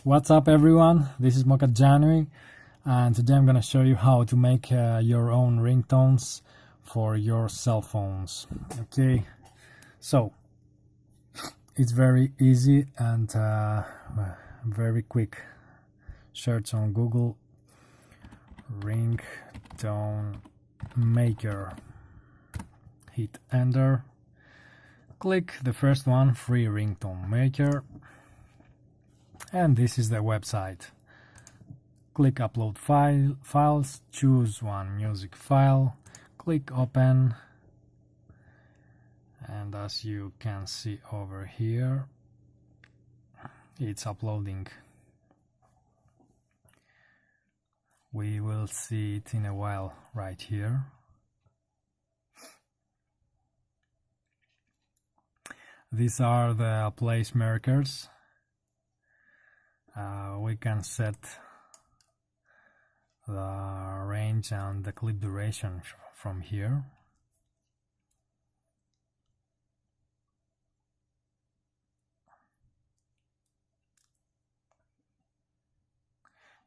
What's up everyone, this is Mocha January and today I'm gonna show you how to make your own ringtones for your cell phones. Okay, so it's very easy and very quick. Search on Google ringtone maker, hit enter, click the first one, free ringtone maker, and this is the website. Click upload files, choose one music file, click open, and as you can see over here, it's uploading. We will see it in a while right here. These are the place markers. We can set the range and the clip duration from here.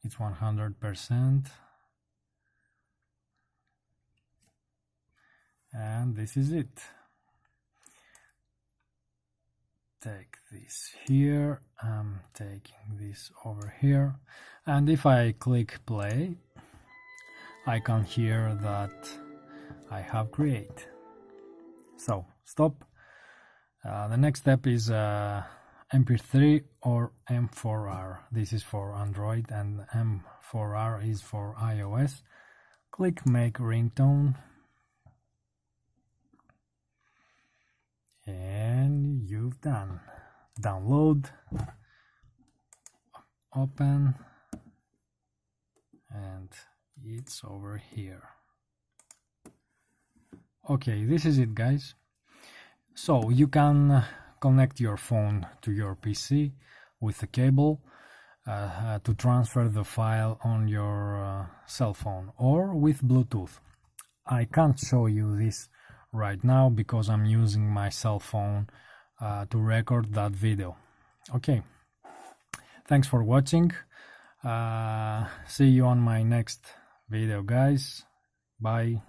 It's 100%, and this is it. Take this here, I'm taking this over here, and if I click play, I can hear that I have create. So stop. The next step is MP3 or M4R. This is for Android and M4R is for iOS. Click make ringtone and you've done. Download, open, and it's over here. Okay, this is it guys. So you can connect your phone to your PC with a cable to transfer the file on your cell phone, or with Bluetooth. I can't show you this right now because I'm using my cell phone to record that video. Okay, thanks for watching. See you on my next video guys. Bye.